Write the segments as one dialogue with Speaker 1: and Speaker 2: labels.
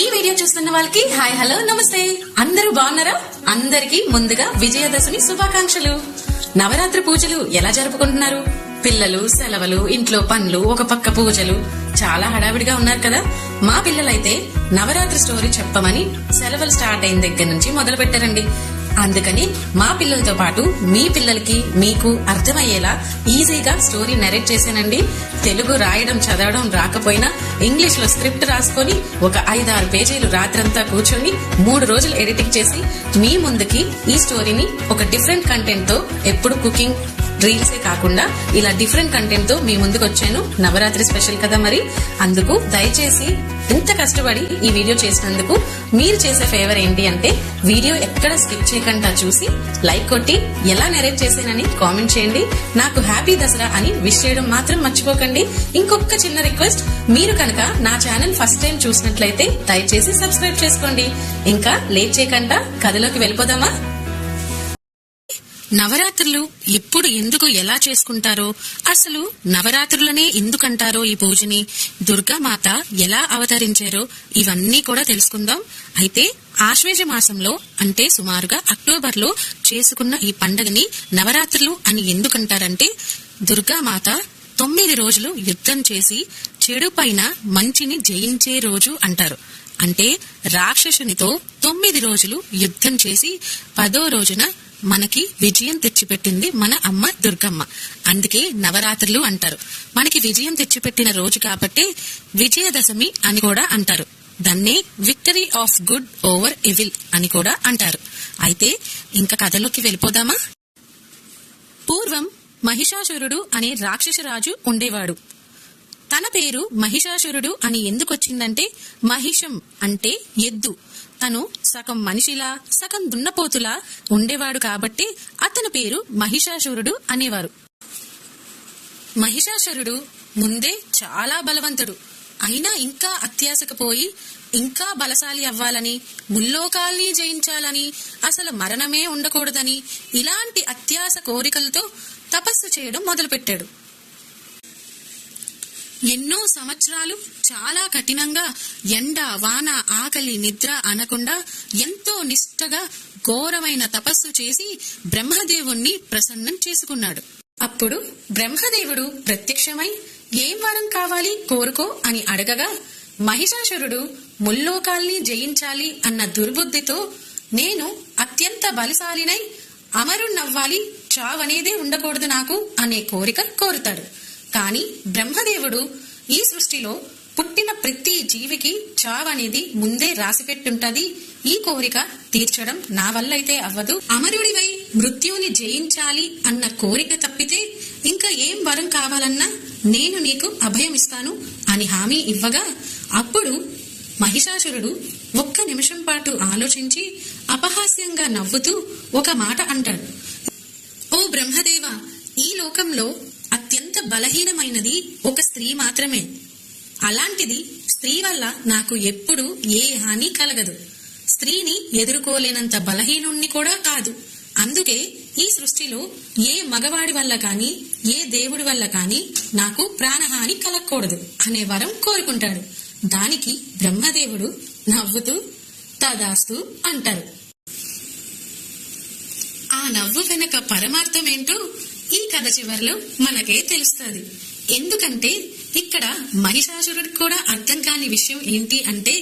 Speaker 1: ఈ వీడియో చూస్తున్న వాళ్ళకి హాయ్ హలో నమస్తే. అందరూ బాగున్నారా? అందరికీ ముందుగా విజయదశమి శుభాకాంక్షలు. నవరాత్రి పూజలు ఎలా జరుపుకుంటున్నారు? పిల్లలు, సెలవులు, ఇంట్లో పనులు, ఒక పక్క పూజలు, చాలా హడావిడిగా ఉన్నారు కదా. మా పిల్లలైతే నవరాత్రి స్టోరీ చెప్పమని సెలవులు స్టార్ట్ అయిన దగ్గర నుంచి మొదలు పెట్టారండి. అందుకని మా పిల్లలతో పాటు మీ పిల్లలకి మీకు అర్థమయ్యేలా ఈజీగా స్టోరీ నరేట్ చేశానండి. తెలుగు రాయడం చదవడం రాకపోయినా ఇంగ్లీష్ లో స్క్రిప్ట్ రాసుకొని ఒక 5-6 పేజీలు రాత్రంతా కూర్చొని 3 రోజులు ఎడిటింగ్ చేసి మీ ముందుకి ఈ స్టోరీని ఒక డిఫరెంట్ కంటెంట్ తో, ఎప్పుడు కుకింగ్ రీల్సే కాకుండా ఇలా డిఫరెంట్ కంటెంట్ తో మీ ముందుకు వచ్చాను. నవరాత్రి స్పెషల్ కదా మరి. అందుకు దయచేసి ఇంత కష్టపడి ఈ వీడియో చేసినందుకు మీరు చేసే ఫేవర్ ఏంటి అంటే వీడియో ఎక్కడ స్కిప్ చేయకుండా చూసి లైక్ కొట్టి ఎలా నెరేట్ చేశానని కామెంట్ చేయండి. నాకు హ్యాపీ దసరా అని విష్ చేయడం మాత్రం మర్చిపోకండి. ఇంకొక చిన్న రిక్వెస్ట్, మీరు కనుక నా ఛానల్ ఫస్ట్ టైం చూసినట్లయితే దయచేసి సబ్స్క్రైబ్ చేసుకోండి. ఇంకా లేట్ చేయకుండా కథలోకి వెళ్ళిపోదామా? నవరాత్రులు ఎప్పుడు, ఎందుకు, ఎలా చేసుకుంటారో, అసలు నవరాత్రులనే ఎందుకంటారో, ఈ పూజని, దుర్గామాత ఎలా అవతరించారో ఇవన్నీ కూడా తెలుసుకుందాం. అయితే ఆశ్వేజ మాసంలో అంటే సుమారుగా అక్టోబర్లో చేసుకున్న ఈ పండుగని నవరాత్రులు అని ఎందుకంటారంటే దుర్గామాత 9 రోజులు యుద్ధం చేసి చెడు పైన మంచిని జయించే రోజు అంటారు. అంటే రాక్షసునితో 9 రోజులు యుద్ధం చేసి 10వ రోజున మనకి విజయం తెచ్చిపెట్టింది మన అమ్మ దుర్గమ్మ. అందుకే నవరాత్రులు అంటారు. మనకి విజయం తెచ్చిపెట్టిన రోజు కాబట్టి విజయదశమి అని కూడా అంటారు. దాన్నే victory of good over evil అని కూడా అంటారు. అయితే ఇంకా కథలోకి వెళ్ళిపోదామా? పూర్వం మహిషాసురుడు అనే రాక్షస రాజు ఉండేవాడు. తన పేరు మహిషాసురుడు అని ఎందుకొచ్చిందంటే మహిషం అంటే ఎద్దు. తను సగం మనిషిలా సగం దున్నపోతులా ఉండేవాడు కాబట్టి అతని పేరు మహిషాసురుడు అనేవారు. మహిషాసురుడు ముందే చాలా బలవంతుడు. అయినా ఇంకా అత్యాశకు పోయి ఇంకా బలశాలి అవ్వాలని, ముల్లోకాల్ని జయించాలని, అసలు మరణమే ఉండకూడదని ఇలాంటి అత్యాశ కోరికలతో తపస్సు చేయడం మొదలుపెట్టాడు. ఎన్నో సంవత్సరాలు చాలా కఠినంగా ఎండ, వాన, ఆకలి, నిద్ర అనకుండా ఎంతో నిష్ఠగా ఘోరమైన తపస్సు చేసి బ్రహ్మదేవుణ్ణి ప్రసన్నం చేసుకున్నాడు. అప్పుడు బ్రహ్మదేవుడు ప్రత్యక్షమై ఏం వరం కావాలి కోరుకో అని అడగగా మహిషాసురుడు ముల్లోకాల్ని జయించాలి అన్న దుర్బుద్ధితో నేను అత్యంత బలశాలినై అమరుణ్ణవ్వాలి, చావనేదే ఉండకూడదు నాకు అనే కోరిక కోరుతాడు. కాని బ్రహ్మదేవుడు ఈ సృష్టిలో పుట్టిన ప్రతి జీవికి చావనేది ముందే రాసిపెట్టుంటది. ఈ కోరిక తీర్చడం నా వల్లైతే అవ్వదు. అమరుడివై మృత్యుని జయించాలి అన్న కోరిక తప్పితే ఇంకా ఏం వరం కావాలన్నా నేను నీకు అభయమిస్తాను అని హామీ ఇవ్వగా అప్పుడు మహిషాసురుడు ఒక్క నిమిషం పాటు ఆలోచించి అపహాస్యంగా నవ్వుతూ ఒక మాట అంటాడు. ఓ బ్రహ్మదేవ, ఈ లోకంలో అత్యంత బలహీనమైనది ఒక స్త్రీ మాత్రమే. అలాంటిది స్త్రీ వల్ల నాకు ఎప్పుడు ఏ హాని కలగదు. స్త్రీని ఎదుర్కోలేనంత బలహీనుణ్ణి కూడా కాదు. అందుకే ఈ సృష్టిలో ఏ మగవాడి వల్ల కాని, ఏ దేవుడి వల్ల కాని నాకు ప్రాణహాని కలగకూడదు అనే వరం కోరుకుంటాడు. దానికి బ్రహ్మదేవుడు నవ్వుతూ తదాస్తు అంటారు. ఆ నవ్వు వెనక పరమార్థం ఏంటో ఈ కథ చివరిలో మనకే తెలుస్తుంది. ఎందుకంటే ఇక్కడ మహిషాసురుడికి కూడా అర్థం కాని విషయం ఏంటి అంటే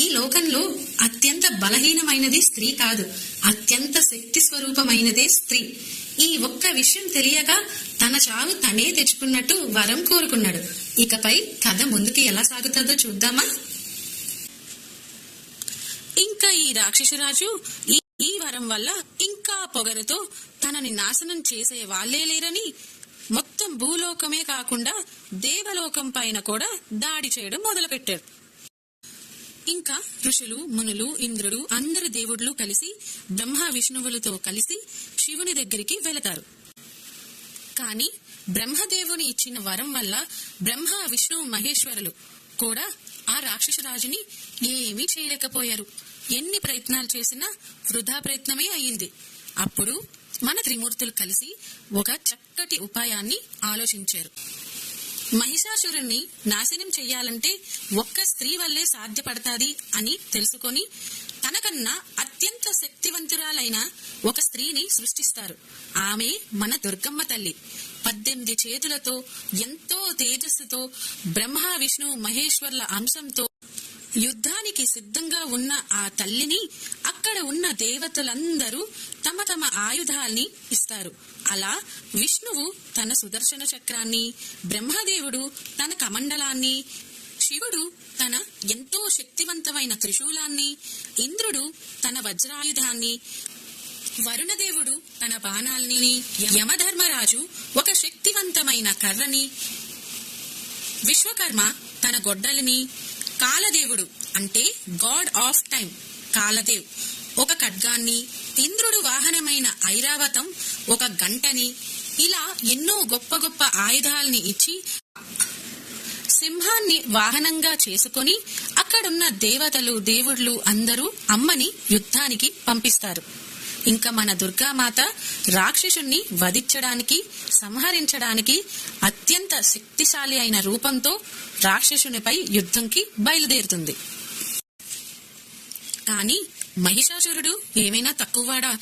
Speaker 1: ఈ లోకంలో అత్యంత బలహీనమైనది స్త్రీ కాదు, అత్యంత శక్తి స్వరూపమైనదే స్త్రీ. ఈ ఒక్క విషయం తెలియక తన చావు తనే తెచ్చుకున్నట్టు వరం కోరుకున్నాడు. ఇకపై కథ ముందుకు ఎలా సాగుతుందో చూద్దామా? ఇంకా ఈ రాక్షసరాజు ఈ వరం వల్ల ఇంకా పొగరుతో తనని నాశనం చేసే వాళ్లే లేరని మొత్తం భూలోకమే కాకుండా దేవలోకం పైన కూడా దాడి చేయడం మొదలుపెట్టారు. ఇంకా ఋషులు, మునులు, ఇంద్రుడు, అందరు దేవుళ్లు కలిసి బ్రహ్మ విష్ణువులతో కలిసి శివుని దగ్గరికి వెళతారు. కాని బ్రహ్మదేవుని ఇచ్చిన వరం వల్ల బ్రహ్మ, విష్ణు, మహేశ్వరులు కూడా ఆ రాక్షసరాజుని ఏమీ చేయలేకపోయారు. ఎన్ని ప్రయత్నాలు చేసినా వృధా ప్రయత్నమే అయ్యింది. అప్పుడు మన త్రిమూర్తులు కలిసి ఒక చక్కటి ఉపాయాన్ని ఆలోచించారు. మహిషాసురుణ్ణి నాశనం చెయ్యాలంటే ఒక్క స్త్రీ వల్లే సాధ్యపడతాది అని తెలుసుకొని తనకన్నా అత్యంత శక్తివంతురాలైన ఒక స్త్రీని సృష్టిస్తారు. ఆమె మన దుర్గమ్మ తల్లి. 18 చేతులతో, ఎంతో తేజస్సుతో, బ్రహ్మ విష్ణు మహేశ్వర్ల అంశంతో యుద్ధానికి సిద్ధంగా ఉన్న ఆ తల్లిని అక్కడ ఉన్న దేవతలందరూ తమ తమ ఆయుధాల్ని ఇస్తారు. అలా విష్ణువు తన సుదర్శన చక్రాన్ని, బ్రహ్మదేవుడు తన కమండలాన్ని, శివుడు తన ఎంతో శక్తివంతమైన త్రిశూలాన్ని, ఇంద్రుడు తన వజ్రాయుధాన్ని, వరుణదేవుడు తన బాణాల్ని, యమధర్మరాజు ఒక శక్తివంతమైన కర్రని, విశ్వకర్మ తన గొడ్డలిని, కాలదేవుడు అంటే గాడ్ ఆఫ్ టైం కాలదేవ్ ఒక ఖడ్గాన్ని, ఇంద్రుడు వాహనమైన ఐరావతం ఒక గంటని, ఇలా ఎన్నో గొప్ప గొప్ప ఆయుధాల్ని ఇచ్చి సింహాన్ని వాహనంగా చేసుకుని అక్కడున్న దేవతలు, దేవుళ్ళు అందరూ అమ్మని యుద్ధానికి పంపిస్తారు. ఇంకా మన దుర్గామాత రాక్షసుణ్ణి వధించడానికి, సంహరించడానికి అత్యంత శక్తిశాలి అయిన రూపంతో రాక్షసునిపై యుద్ధంకి బయలుదేరుతుంది. కాని మహిషాసురుడు ఏమైనా తక్కువవాడా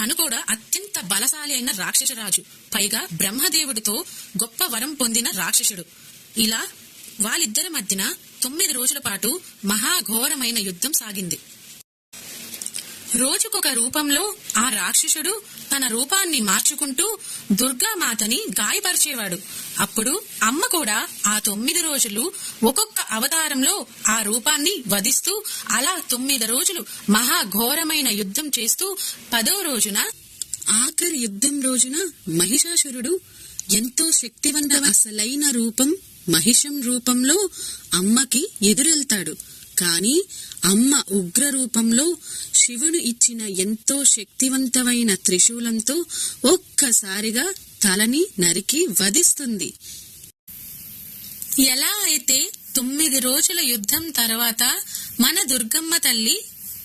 Speaker 1: అనుకోడా అత్యంత బలశాలి అయిన రాక్షసరాజు, పైగా బ్రహ్మదేవుడితో గొప్ప వరం పొందిన రాక్షసుడు. ఇలా వాళ్ళిద్దరి మధ్యన 9 రోజుల పాటు మహాఘోరమైన యుద్ధం సాగింది. రోజుకొక రూపంలో ఆ రాక్షసుడు తన రూపాన్ని మార్చుకుంటూ దుర్గామాతని గాయపరిచేవాడు. అప్పుడు అమ్మ కూడా ఆ 9 రోజులు ఒక్కొక్క అవతారంలో ఆ రూపాన్ని వధిస్తూ అలా 9 రోజులు మహాఘోరమైన యుద్ధం చేస్తూ 10వ రోజున, ఆఖరి యుద్ధం రోజున మహిషాసురుడు ఎంతో శక్తివంతమైన అసలైన రూపం మహిషం రూపంలో అమ్మకి ఎదురెళ్తాడు. కాని అమ్మ ఉగ్ర రూపంలో శివుడు ఇచ్చిన ఎంతో శక్తివంతమైన త్రిశూలంతో ఒక్కసారిగా తలని నరికి వధిస్తుంది. ఎలా అయితే 9 రోజుల యుద్ధం తర్వాత మన దుర్గమ్మ తల్లి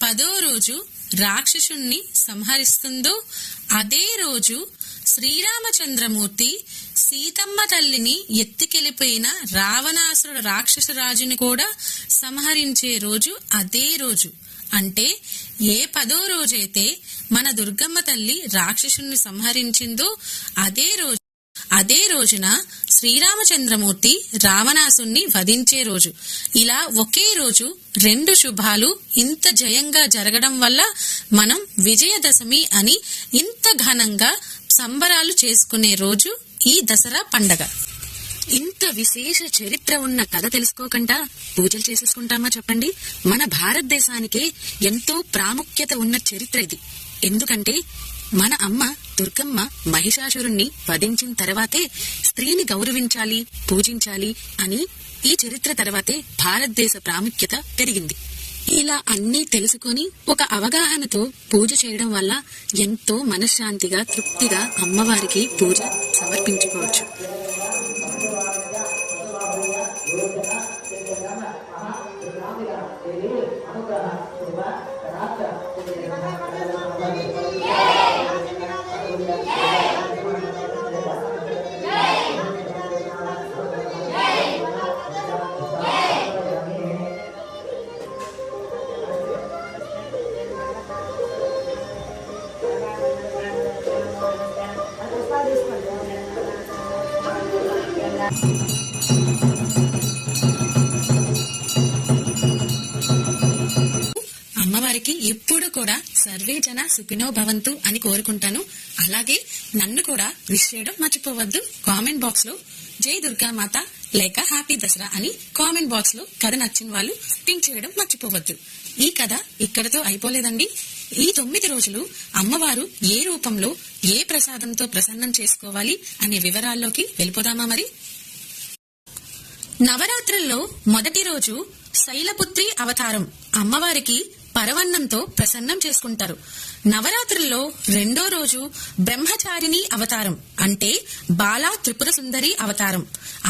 Speaker 1: 10వ రోజు రాక్షసుణ్ణి సంహరిస్తుందో, అదే రోజు శ్రీరామచంద్రమూర్తి సీతమ్మ తల్లిని ఎత్తికెళ్లిపోయిన రావణాసురుడు రాక్షసరాజుని కూడా సంహరించే రోజు అదే రోజు. అంటే ఏ 10వ రోజైతే మన దుర్గమ్మ తల్లి రాక్షసుని సంహరించిందో అదే రోజున శ్రీరామచంద్రమూర్తి రావణాసుని వధించే రోజు. ఇలా ఒకే రోజు 2 శుభాలు ఇంత జయంగా జరగడం వల్ల మనం విజయదశమి అని ఇంత ఘనంగా సంబరాలు చేసుకునే రోజు ఈ దసరా పండగ. ఇంత విశేష చరిత్ర ఉన్న కథ తెలుసుకోకుండా పూజలు చేసేసుకుంటామా చెప్పండి? మన భారతదేశానికే ఎంతో ప్రాముఖ్యత ఉన్న చరిత్ర ఇది. ఎందుకంటే మన అమ్మ దుర్గమ్మ మహిషాసురుణ్ణి వధించిన తర్వాతే స్త్రీని గౌరవించాలి, పూజించాలి అని ఈ చరిత్ర తర్వాతే భారతదేశ ప్రాముఖ్యత పెరిగింది. ఇలా అన్నీ తెలుసుకొని ఒక అవగాహనతో పూజ చేయడం వల్ల ఎంతో మనశ్శాంతిగా, తృప్తిగా అమ్మవారికి పూజ సమర్పించుకోవచ్చు. అమ్మవారికి ఎప్పుడు కూడా సర్వే జన సుఖినో భవంతు అని కోరుకుంటాను. అలాగే నన్ను కూడా విష్ చేయడం మర్చిపోవద్దు. కామెంట్ బాక్స్ లో జై దుర్గామాత లేక హ్యాపీ దసరా అని కామెంట్ బాక్స్ లో కథ నచ్చిన వాళ్ళు పింక్ చేయడం మర్చిపోవద్దు. ఈ కథ ఇక్కడతో అయిపోలేదండి. ఈ 9 రోజులు అమ్మవారు ఏ రూపంలో ఏ ప్రసాదంతో ప్రసన్నం చేసుకోవాలి అనే వివరాల్లోకి వెళ్ళిపోదామా మరి? నవరాత్రుల్లో మొదటి రోజు శైలపుత్రి అవతారం అమ్మవారికి పరవన్నంతో ప్రసన్నం చేసుకుంటారు. నవరాత్రుల్లో 2వ రోజు బ్రహ్మచారిణి అవతారం అంటే బాలా త్రిపుర సుందరి అవతారం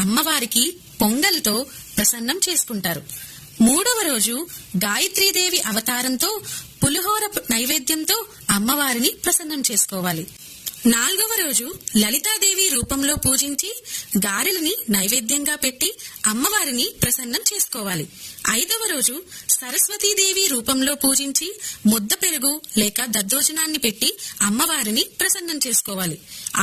Speaker 1: అమ్మవారికి పొంగల్తో ప్రసన్నం చేసుకుంటారు. 3వ రోజు గాయత్రీదేవి అవతారంతో పులిహోర నైవేద్యంతో అమ్మవారిని ప్రసన్నం చేసుకోవాలి. 4వ రోజు లలితాదేవి రూపంలో పూజించి గారెలని నైవేద్యంగా పెట్టి అమ్మవారిని ప్రసన్నం చేసుకోవాలి. 5వ రోజు సరస్వతీదేవి రూపంలో పూజించి ముద్ద పెరుగు లేక దద్దోజనాన్ని పెట్టి అమ్మవారిని ప్రసన్నం చేసుకోవాలి.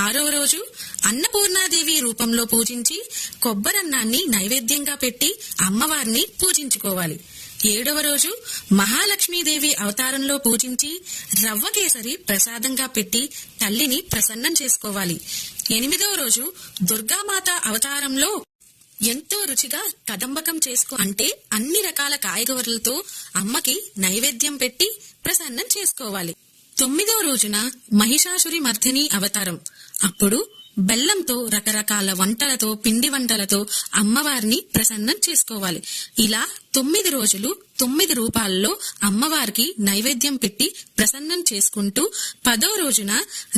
Speaker 1: 6వ రోజు అన్నపూర్ణాదేవి రూపంలో పూజించి కొబ్బరన్నాన్ని నైవేద్యంగా పెట్టి అమ్మవారిని పూజించుకోవాలి. 7వ రోజు మహాలక్ష్మీదేవి అవతారంలో పూజించి రవ్వ కేసరి ప్రసాదంగా పెట్టి తల్లిని ప్రసన్నం చేసుకోవాలి. 8వ రోజు దుర్గామాత అవతారంలో ఎంతో రుచిగా కదంబకం అంటే అన్ని రకాల కాయగూరలతో అమ్మకి నైవేద్యం పెట్టి ప్రసన్నం చేసుకోవాలి. 9వ రోజున మహిషాసురి మర్దిని అవతారం. అప్పుడు బెల్లంతో రకరకాల వంటలతో పిండి వంటలతో అమ్మవారిని ప్రసన్నం చేసుకోవాలి. ఇలా 9 రోజులు 9 రూపాల్లో అమ్మవారికి నైవేద్యం పెట్టి ప్రసన్నం చేసుకుంటూ 10వ రోజున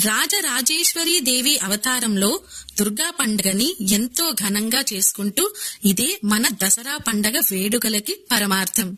Speaker 1: రాజరాజేశ్వరి దేవి అవతారంలో దుర్గా పండుగని ఎంతో ఘనంగా చేసుకుంటూ ఇదే మన దసరా పండగ వేడుకలకి పరమార్థం.